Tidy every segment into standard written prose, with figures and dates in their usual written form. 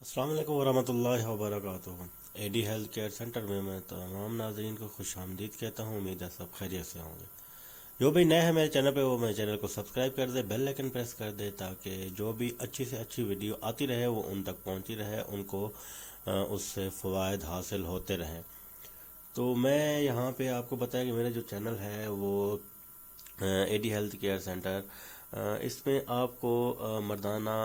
अस्सलाम वालेकुम वरहमतुल्लाहि वबरकातुहू। एडी हेल्थ केयर सेंटर में मैं तमाम नाज़रीन को खुश आमदीद कहता हूँ। उम्मीद है सब खैरियत से होंगे। जो भी नए हैं मेरे चैनल पे वो मेरे चैनल को सब्सक्राइब कर दे, बेल आइकन प्रेस कर दे ताकि जो भी अच्छी से अच्छी वीडियो आती रहे वो उन तक पहुँची रहे, उनको उससे फ़वाइद हासिल होते रहें। तो मैं यहाँ पे आपको बताया कि मेरा जो चैनल है वो एडी हेल्थ केयर सेंटर, इसमें आपको मर्दाना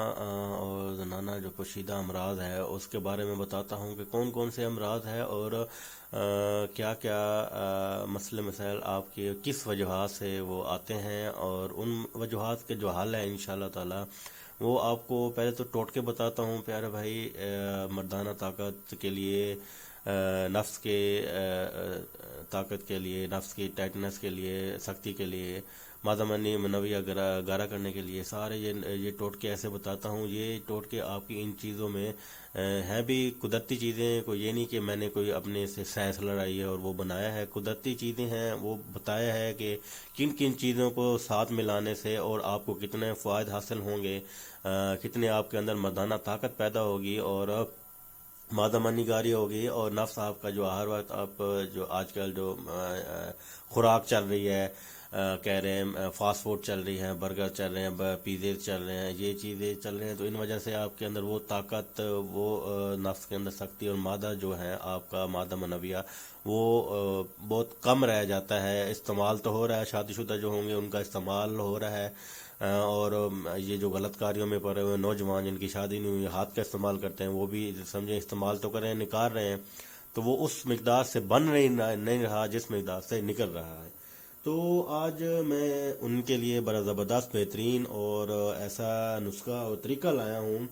और जनाना जो पोशीदा अमराज है उसके बारे में बताता हूँ कि कौन कौन से अमराज है और क्या क्या मसले मसाइल आपके किस वजूहात से वो आते हैं, और उन वजूहात के जो हल है इंशाअल्लाह ताला वो आपको पहले तो टोटके बताता हूँ प्यारे भाई। मर्दाना ताकत के लिए, नफ्स के ताकत के लिए, नफ्स की टाइटनेस के लिए, सख्ती के लिए, मादामनी मनविया गारा करने के लिए, सारे ये टोटके ऐसे बताता हूँ। ये टोटके आपकी इन चीज़ों में हैं भी कुदरती चीज़ें, कोई ये नहीं कि मैंने कोई अपने से साइंस लड़ाई है और वो बनाया है। कुदरती चीज़ें हैं, वो बताया है कि किन किन चीज़ों को साथ मिलाने से और आपको कितने फ़ायदे हासिल होंगे, कितने आपके अंदर मर्दाना ताकत पैदा होगी और मादामनी गारी होगी, और नफ्स आपका जो हर वक्त आप जो आजकल जो खुराक चल रही है, कह रहे हैं फास्ट फूड चल रही है, बर्गर चल रहे हैं, पिज़्ज़े चल रहे हैं, ये चीज़ें चल रहे हैं, तो इन वजह से आपके अंदर वो ताकत, वो नफ्स के अंदर सख्ती और मादा जो है आपका मादा मनविया वो बहुत कम रह जाता है। इस्तेमाल तो हो रहा है, शादीशुदा जो होंगे उनका इस्तेमाल हो रहा है, और ये जो गलत कार्यों में पड़े हुए नौजवान जिनकी शादी नहीं हुई हाथ का इस्तेमाल करते हैं वो भी समझे इस्तेमाल तो कर रहे हैं, निकाल रहे हैं, तो वो उस मकदार से बन नहीं रहा जिस मकदार से निकल रहा है। तो आज मैं उनके लिए बड़ा ज़बरदस्त बेहतरीन और ऐसा नुस्खा और तरीका लाया हूँ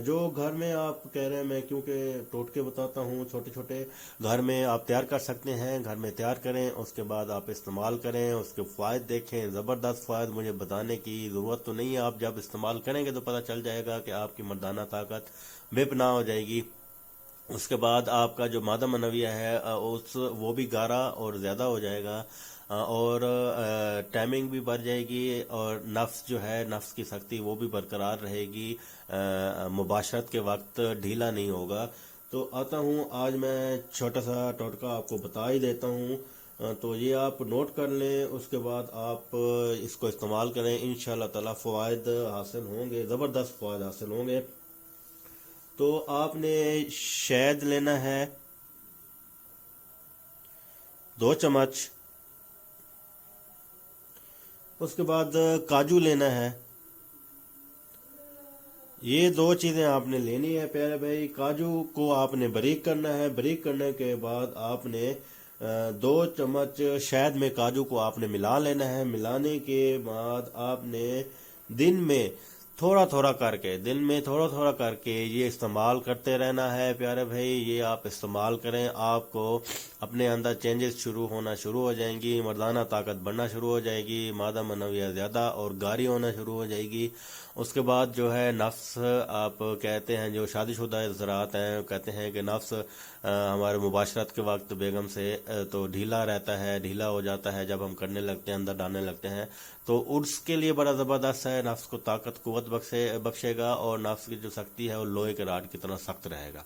जो घर में आप कह रहे हैं, मैं क्योंकि टोटके बताता हूँ छोटे छोटे, घर में आप तैयार कर सकते हैं। घर में तैयार करें, उसके बाद आप इस्तेमाल करें, उसके फ़ायदे देखें। ज़बरदस्त फ़ायदे मुझे बताने की ज़रूरत तो नहीं है, आप जब इस्तेमाल करेंगे तो पता चल जाएगा कि आपकी मर्दाना ताकत बेपनाह हो जाएगी। उसके बाद आपका जो मादा मनविया है उस वो भी गारा और ज़्यादा हो जाएगा, और टाइमिंग भी बढ़ जाएगी, और नफ्स जो है नफ्स की सख्ती वो भी बरकरार रहेगी, मुबाशरत के वक्त ढीला नहीं होगा। तो आता हूँ, आज मैं छोटा सा टोटका आपको बता ही देता हूँ, तो ये आप नोट कर लें। उसके बाद आप इसको इस्तेमाल करें, इंशाअल्लाह ताला फ़वाइद हासिल होंगे, ज़बरदस्त फ़वाइद हासिल होंगे। तो आपने शहद लेना है 2 चम्मच, उसके बाद काजू लेना है। ये 2 चीज़ें आपने लेनी है प्यारे भाई। काजू को आपने बारीक करना है, बारीक करने के बाद आपने 2 चम्मच शहद में काजू को आपने मिला लेना है। मिलाने के बाद आपने दिन में थोड़ा थोड़ा करके, दिन में थोड़ा थोड़ा करके ये इस्तेमाल करते रहना है प्यारे भाई। ये आप इस्तेमाल करें, आपको अपने अंदर चेंजेस शुरू हो जाएंगी, मर्दाना ताकत बढ़ना शुरू हो जाएगी, मादा मनविया ज़्यादा और गारी होना शुरू हो जाएगी। उसके बाद जो है नफ्स, आप कहते हैं जो शादीशुदा हज़रात हैं कहते हैं कि नफ्स हमारे मुबाशरत के वक्त बेगम से तो ढीला रहता है, ढीला हो जाता है जब हम करने लगते हैं, अंदर डालने लगते हैं। तो उसके लिए बड़ा ज़बरदस्त है, नफ्स को ताकत कुव्वत बख्शेगा, और नफ्स की जो सख्ती है वो लोहे के राड की तरह सख्त रहेगा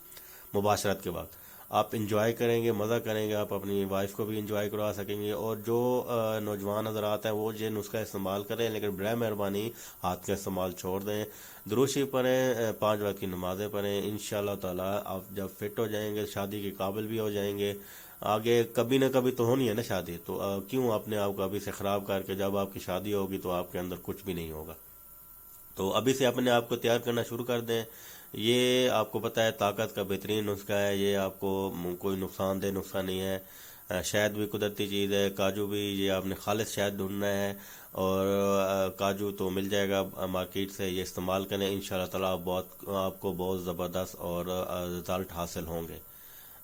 मुबाशरत के वक्त। आप इंजॉय करेंगे, मज़ा करेंगे, आप अपनी वाइफ को भी इंजॉय करवा सकेंगे। और जो नौजवान हज़रात हैं वो ये नुस्खा इस्तेमाल करें, लेकिन बराए मेहरबानी हाथ का इस्तेमाल छोड़ दें। दुरूद शरीफ पढ़ें, 5 वक्त की नमाज़ें पढ़ें, इंशाअल्लाह ताला आप जब फिट हो जाएंगे शादी के काबिल भी हो जाएंगे। आगे कभी ना कभी तो होनी है ना शादी, तो क्यों अपने आप को अभी से ख़राब करके, जब आपकी शादी होगी तो आपके अंदर कुछ भी नहीं होगा। तो अभी से अपने आप को तैयार करना शुरू कर दें। ये आपको पता है ताकत का बेहतरीन नुस्खा है, ये आपको कोई नुकसानदेह नुस्खा नहीं है। शहद भी कुदरती चीज़ है, काजू भी, ये आपने खालिश शहद ढूंढना है, और काजू तो मिल जाएगा मार्केट से। ये इस्तेमाल करें, इंशाअल्लाह ताला आपको बहुत ज़बरदस्त और रिजल्ट हासिल होंगे।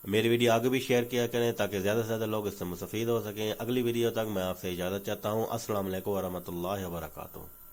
मेरी वीडियो आगे भी शेयर किया करें ताकि ज़्यादा से ज़्यादा लोग इससे मुस्तफ़ीद हो सकें। अगली वीडियो तक मैं आपसे इजाज़त चाहता हूँ। अस्सलाम वालेकुम वरहमतुल्लाहि वबरकातुहू।